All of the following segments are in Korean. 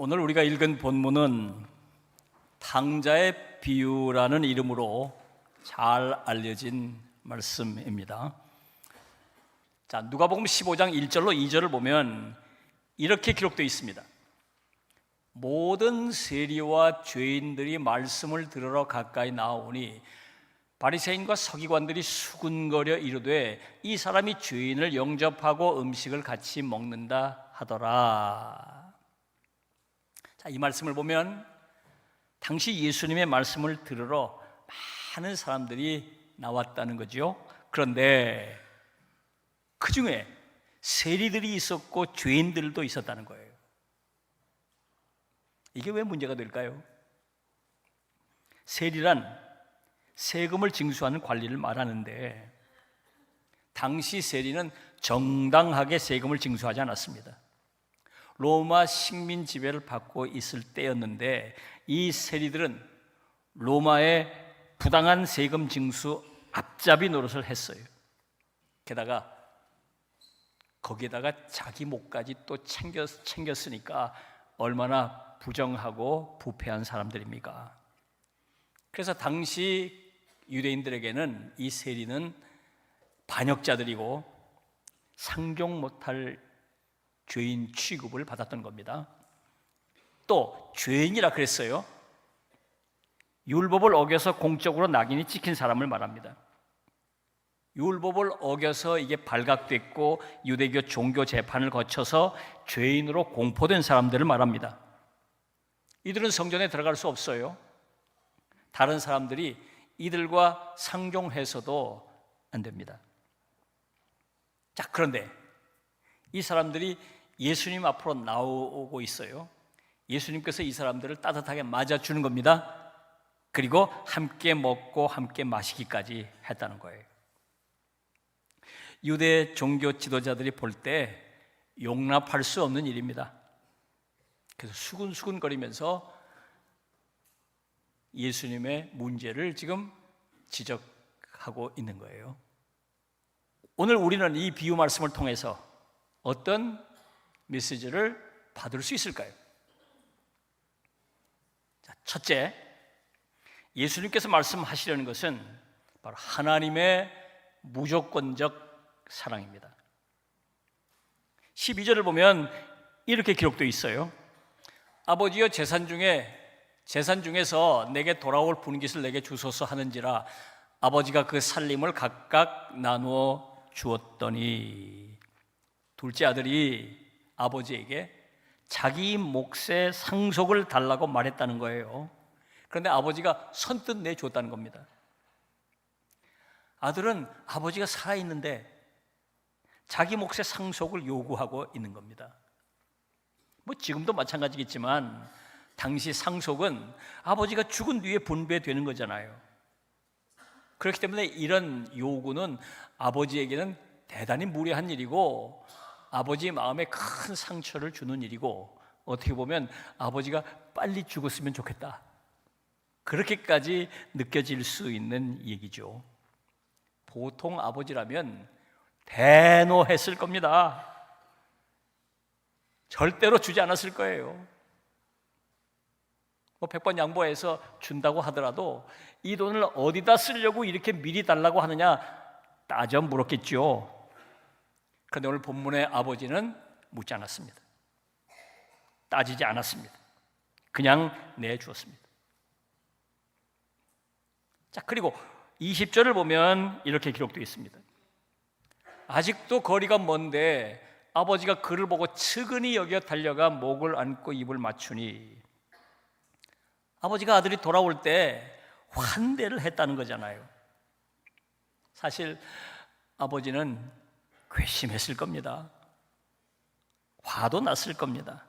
오늘 우리가 읽은 본문은 탕자의 비유라는 이름으로 잘 알려진 말씀입니다. 자, 누가복음 15장 1절로 2절을 보면 이렇게 기록되어 있습니다. 모든 세리와 죄인들이 말씀을 들으러 가까이 나오니 바리새인과 서기관들이 수군거려 이르되 이 사람이 죄인을 영접하고 음식을 같이 먹는다 하더라. 자, 이 말씀을 보면 당시 예수님의 말씀을 들으러 많은 사람들이 나왔다는 거죠. 그런데 그 중에 세리들이 있었고 죄인들도 있었다는 거예요. 이게 왜 문제가 될까요? 세리란 세금을 징수하는 관리를 말하는데 당시 세리는 정당하게 세금을 징수하지 않았습니다. 로마 식민 지배를 받고 있을 때였는데 이 세리들은 로마의 부당한 세금 징수 앞잡이 노릇을 했어요. 게다가 거기에다가 자기 목까지 또 챙겼으니까 얼마나 부정하고 부패한 사람들입니까? 그래서 당시 유대인들에게는 이 세리는 반역자들이고 상종 못할 죄인 취급을 받았던 겁니다. 또 죄인이라 그랬어요. 율법을 어겨서 공적으로 낙인이 찍힌 사람을 말합니다. 율법을 어겨서 이게 발각됐고 유대교 종교 재판을 거쳐서 죄인으로 공포된 사람들을 말합니다. 이들은 성전에 들어갈 수 없어요. 다른 사람들이 이들과 상종해서도 안 됩니다. 자, 그런데 이 사람들이 예수님 앞으로 나오고 있어요. 예수님께서 이 사람들을 따뜻하게 맞아주는 겁니다. 그리고 함께 먹고 함께 마시기까지 했다는 거예요. 유대 종교 지도자들이 볼 때 용납할 수 없는 일입니다. 그래서 수근수근거리면서 예수님의 문제를 지금 지적하고 있는 거예요. 오늘 우리는 이 비유 말씀을 통해서 어떤 메시지를 받을 수 있을까요? 자, 첫째, 예수님께서 말씀하시려는 것은 바로 하나님의 무조건적 사랑입니다. 12절을 보면 이렇게 기록되어 있어요. 아버지여 재산 중에서 내게 돌아올 분깃을 내게 주소서 하는지라 아버지가 그 살림을 각각 나누어 주었더니 둘째 아들이 아버지에게 자기 몫의 상속을 달라고 말했다는 거예요. 그런데 아버지가 선뜻 내줬다는 겁니다. 아들은 아버지가 살아있는데 자기 몫의 상속을 요구하고 있는 겁니다. 뭐 지금도 마찬가지겠지만 당시 상속은 아버지가 죽은 뒤에 분배되는 거잖아요. 그렇기 때문에 이런 요구는 아버지에게는 대단히 무례한 일이고 아버지의 마음에 큰 상처를 주는 일이고 어떻게 보면 아버지가 빨리 죽었으면 좋겠다, 그렇게까지 느껴질 수 있는 얘기죠. 보통 아버지라면 대노했을 겁니다. 절대로 주지 않았을 거예요. 뭐 100번 양보해서 준다고 하더라도 이 돈을 어디다 쓰려고 이렇게 미리 달라고 하느냐 따져 물었겠죠. 그런데 오늘 본문의 아버지는 묻지 않았습니다. 따지지 않았습니다. 그냥 내주었습니다. 자, 그리고 20절을 보면 이렇게 기록되어 있습니다. 아직도 거리가 먼데 아버지가 그를 보고 측은히 여겨 달려가 목을 안고 입을 맞추니 아버지가 아들이 돌아올 때 환대를 했다는 거잖아요. 사실 아버지는 괘씸했을 겁니다. 화도 났을 겁니다.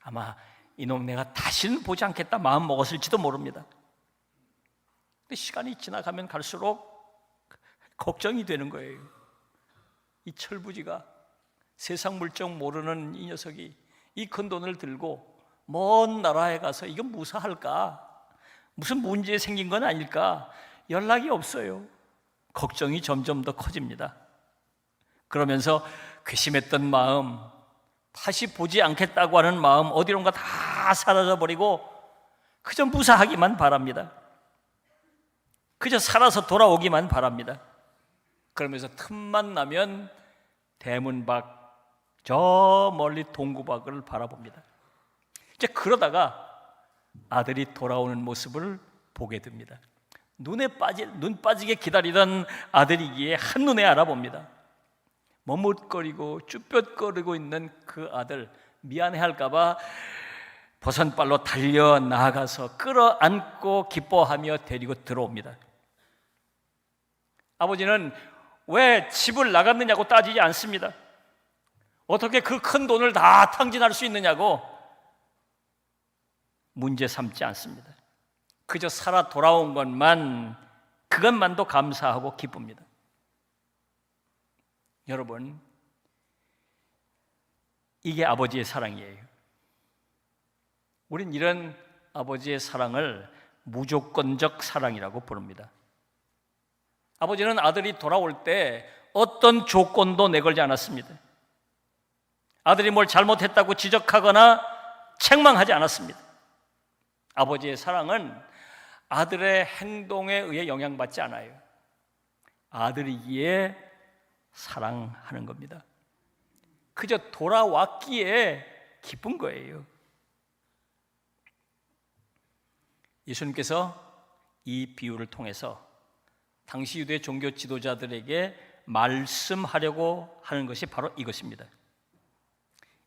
아마 이놈 내가 다시는 보지 않겠다 마음 먹었을지도 모릅니다. 근데 시간이 지나가면 갈수록 걱정이 되는 거예요. 이 철부지가, 세상 물정 모르는 이 녀석이 이 큰 돈을 들고 먼 나라에 가서 이건 무사할까? 무슨 문제 생긴 건 아닐까? 연락이 없어요. 걱정이 점점 더 커집니다. 그러면서 괘씸했던 마음, 다시 보지 않겠다고 하는 마음 어디론가 다 사라져버리고 그저 무사하기만 바랍니다. 그저 살아서 돌아오기만 바랍니다. 그러면서 틈만 나면 대문 밖 저 멀리 동구 밖을 바라봅니다. 이제 그러다가 아들이 돌아오는 모습을 보게 됩니다. 눈 빠지게 기다리던 아들이기에 한눈에 알아봅니다. 머뭇거리고 쭈뼛거리고 있는 그 아들, 미안해할까 봐 버선발로 달려 나가서 끌어안고 기뻐하며 데리고 들어옵니다. 아버지는 왜 집을 나갔느냐고 따지지 않습니다. 어떻게 그 큰 돈을 다 탕진할 수 있느냐고 문제 삼지 않습니다. 그저 살아 돌아온 그것만도 감사하고 기쁩니다. 여러분, 이게 아버지의 사랑이에요. 우린 이런 아버지의 사랑을 무조건적 사랑이라고 부릅니다. 아버지는 아들이 돌아올 때 어떤 조건도 내걸지 않았습니다. 아들이 뭘 잘못했다고 지적하거나 책망하지 않았습니다. 아버지의 사랑은 아들의 행동에 의해 영향받지 않아요. 아들이기에 사랑하는 겁니다. 그저 돌아왔기에 기쁜 거예요. 예수님께서 이 비유를 통해서 당시 유대 종교 지도자들에게 말씀하려고 하는 것이 바로 이것입니다.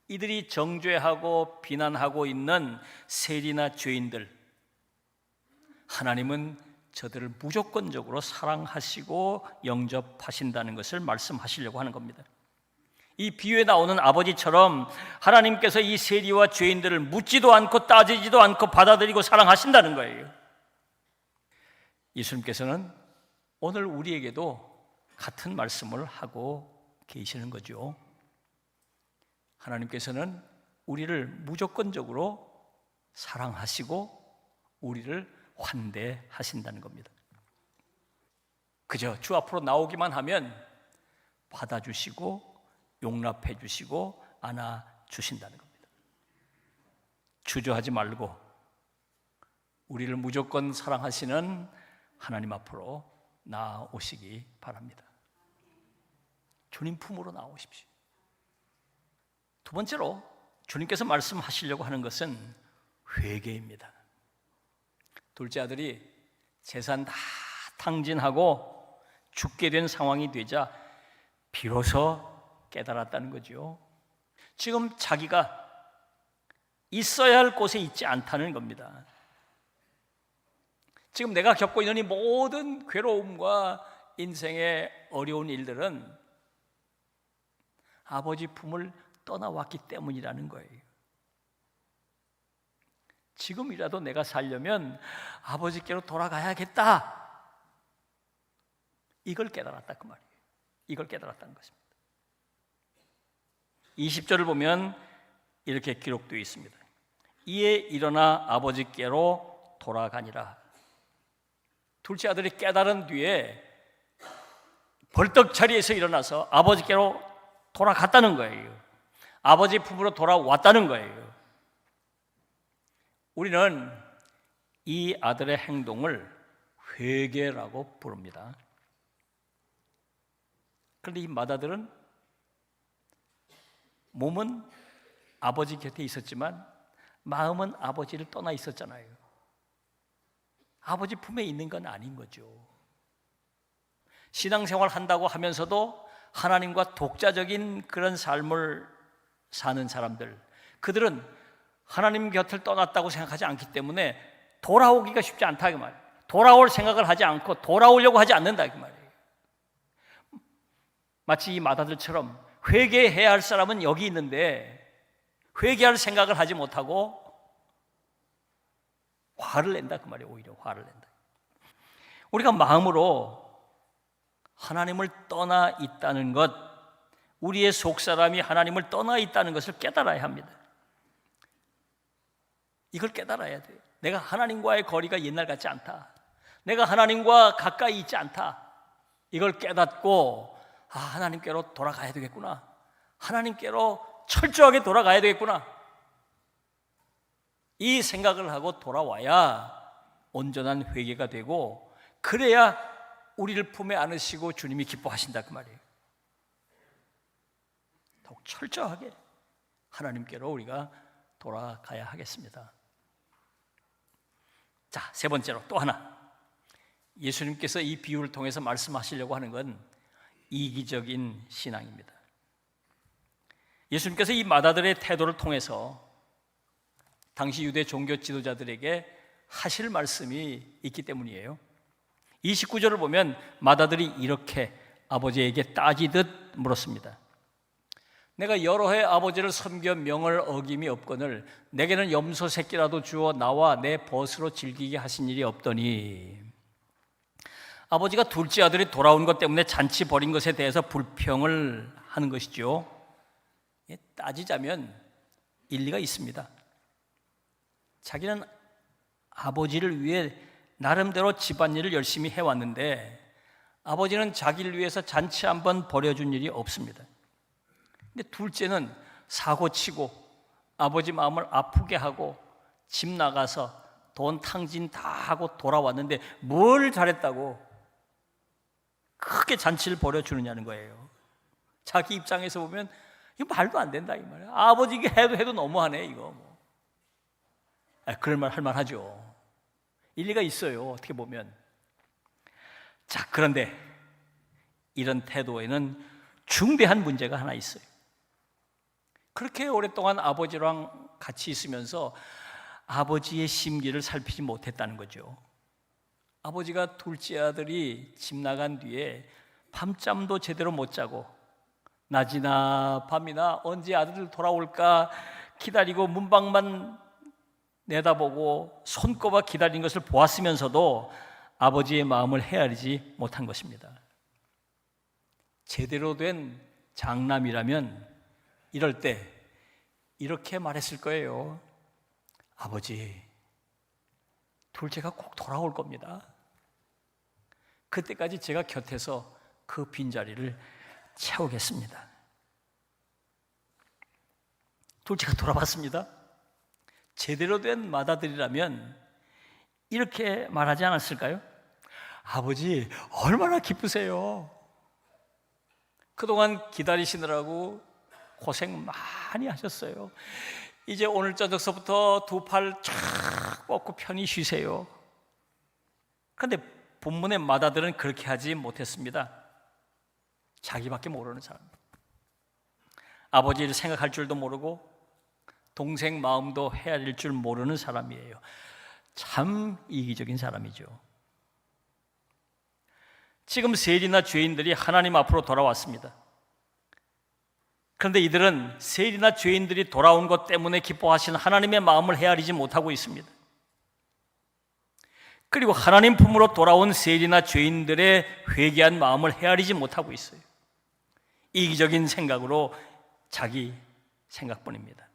이들이 정죄하고 비난하고 있는 세리나 죄인들, 하나님은 저들을 무조건적으로 사랑하시고 영접하신다는 것을 말씀하시려고 하는 겁니다. 이 비유에 나오는 아버지처럼 하나님께서 이 세리와 죄인들을 묻지도 않고 따지지도 않고 받아들이고 사랑하신다는 거예요. 예수님께서는 오늘 우리에게도 같은 말씀을 하고 계시는 거죠. 하나님께서는 우리를 무조건적으로 사랑하시고 우리를 환대하신다는 겁니다. 그저 주 앞으로 나오기만 하면 받아주시고 용납해 주시고 안아주신다는 겁니다. 주저하지 말고 우리를 무조건 사랑하시는 하나님 앞으로 나오시기 바랍니다. 주님 품으로 나오십시오. 두 번째로 주님께서 말씀하시려고 하는 것은 회개입니다. 둘째 아들이 재산 다 탕진하고 죽게 된 상황이 되자 비로소 깨달았다는 거죠. 지금 자기가 있어야 할 곳에 있지 않다는 겁니다. 지금 내가 겪고 있는 이 모든 괴로움과 인생의 어려운 일들은 아버지 품을 떠나왔기 때문이라는 거예요. 지금이라도 내가 살려면 아버지께로 돌아가야겠다. 이걸 깨달았다 그 말이에요. 이걸 깨달았다는 것입니다. 20절을 보면 이렇게 기록되어 있습니다. 이에 일어나 아버지께로 돌아가니라. 둘째 아들이 깨달은 뒤에 벌떡 자리에서 일어나서 아버지께로 돌아갔다는 거예요. 아버지 품으로 돌아왔다는 거예요. 우리는 이 아들의 행동을 회개라고 부릅니다. 그런데 이 맏아들은 몸은 아버지 곁에 있었지만 마음은 아버지를 떠나 있었잖아요. 아버지 품에 있는 건 아닌 거죠. 신앙생활 한다고 하면서도 하나님과 독자적인 그런 삶을 사는 사람들, 그들은 하나님 곁을 떠났다고 생각하지 않기 때문에 돌아오기가 쉽지 않다 그 말이에요. 돌아올 생각을 하지 않고 돌아오려고 하지 않는다 그 말이에요. 마치 이 맏아들처럼 회개해야 할 사람은 여기 있는데 회개할 생각을 하지 못하고 화를 낸다 그 말이에요. 오히려 화를 낸다. 우리가 마음으로 하나님을 떠나 있다는 것, 우리의 속사람이 하나님을 떠나 있다는 것을 깨달아야 합니다. 이걸 깨달아야 돼요. 내가 하나님과의 거리가 옛날 같지 않다. 내가 하나님과 가까이 있지 않다. 이걸 깨닫고 하나님께로 돌아가야 되겠구나. 하나님께로 철저하게 돌아가야 되겠구나. 이 생각을 하고 돌아와야 온전한 회개가 되고, 그래야 우리를 품에 안으시고 주님이 기뻐하신다 그 말이에요. 더욱 철저하게 하나님께로 우리가 돌아가야 하겠습니다. 자, 세 번째로 또 하나, 예수님께서 이 비유를 통해서 말씀하시려고 하는 건 이기적인 신앙입니다. 예수님께서 이 마다들의 태도를 통해서 당시 유대 종교 지도자들에게 하실 말씀이 있기 때문이에요. 29절을 보면 마다들이 이렇게 아버지에게 따지듯 물었습니다. 내가 여러 해 아버지를 섬겨 명을 어김이 없거늘 내게는 염소 새끼라도 주어 나와 내 벗으로 즐기게 하신 일이 없더니, 아버지가 둘째 아들이 돌아온 것 때문에 잔치 벌인 것에 대해서 불평을 하는 것이죠. 따지자면 일리가 있습니다. 자기는 아버지를 위해 나름대로 집안일을 열심히 해왔는데 아버지는 자기를 위해서 잔치 한번 벌여준 일이 없습니다. 근데 둘째는 사고치고 아버지 마음을 아프게 하고 집 나가서 돈 탕진 다 하고 돌아왔는데 뭘 잘했다고 크게 잔치를 벌여주느냐는 거예요. 자기 입장에서 보면 이거 말도 안 된다 이 말이야. 아버지가 해도 너무하네 이거. 그럴 말 할 만하죠. 일리가 있어요, 어떻게 보면. 자, 그런데 이런 태도에는 중대한 문제가 하나 있어요. 그렇게 오랫동안 아버지랑 같이 있으면서 아버지의 심기를 살피지 못했다는 거죠. 아버지가 둘째 아들이 집 나간 뒤에 밤잠도 제대로 못 자고 낮이나 밤이나 언제 아들 돌아올까 기다리고 문방만 내다보고 손꼽아 기다린 것을 보았으면서도 아버지의 마음을 헤아리지 못한 것입니다. 제대로 된 장남이라면 이럴 때 이렇게 말했을 거예요. 아버지, 둘째가 꼭 돌아올 겁니다. 그때까지 제가 곁에서 그 빈자리를 채우겠습니다. 둘째가 돌아왔습니다. 제대로 된 맏아들이라면 이렇게 말하지 않았을까요? 아버지, 얼마나 기쁘세요. 그동안 기다리시느라고 고생 많이 하셨어요. 이제 오늘 저녁서부터 두 팔 쫙 뻗고 편히 쉬세요. 그런데 본문의 맏아들은 그렇게 하지 못했습니다. 자기밖에 모르는 사람, 아버지를 생각할 줄도 모르고 동생 마음도 헤아릴 줄 모르는 사람이에요. 참 이기적인 사람이죠. 지금 세리나 죄인들이 하나님 앞으로 돌아왔습니다. 그런데 이들은 세리나 죄인들이 돌아온 것 때문에 기뻐하시는 하나님의 마음을 헤아리지 못하고 있습니다. 그리고 하나님 품으로 돌아온 세리나 죄인들의 회개한 마음을 헤아리지 못하고 있어요. 이기적인 생각으로 자기 생각뿐입니다.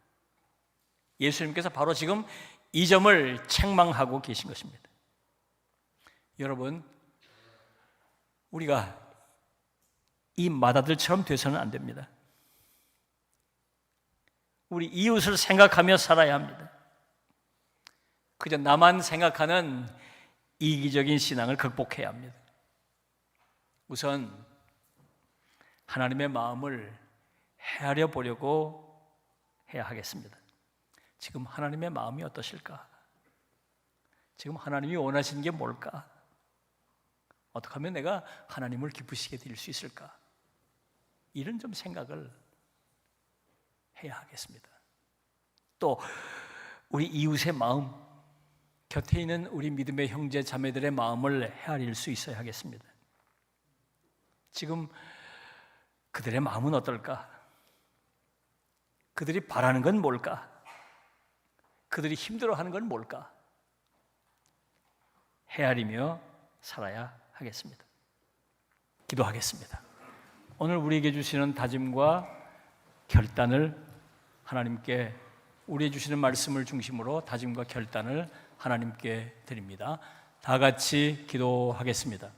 예수님께서 바로 지금 이 점을 책망하고 계신 것입니다. 여러분, 우리가 이 맏아들처럼 돼서는 안 됩니다. 우리 이웃을 생각하며 살아야 합니다. 그저 나만 생각하는 이기적인 신앙을 극복해야 합니다. 우선 하나님의 마음을 헤아려 보려고 해야 하겠습니다. 지금 하나님의 마음이 어떠실까? 지금 하나님이 원하시는 게 뭘까? 어떻게 하면 내가 하나님을 기쁘시게 드릴 수 있을까? 이런 좀 생각을 해야 하겠습니다. 또 우리 이웃의 마음, 곁에 있는 우리 믿음의 형제 자매들의 마음을 헤아릴 수 있어야 하겠습니다. 지금 그들의 마음은 어떨까? 그들이 바라는 건 뭘까? 그들이 힘들어하는 건 뭘까? 헤아리며 살아야 하겠습니다. 기도하겠습니다. 오늘 우리에게 주시는 다짐과 결단을 하나님께, 우리에게 주시는 말씀을 중심으로 다짐과 결단을 하나님께 드립니다. 다 같이 기도하겠습니다.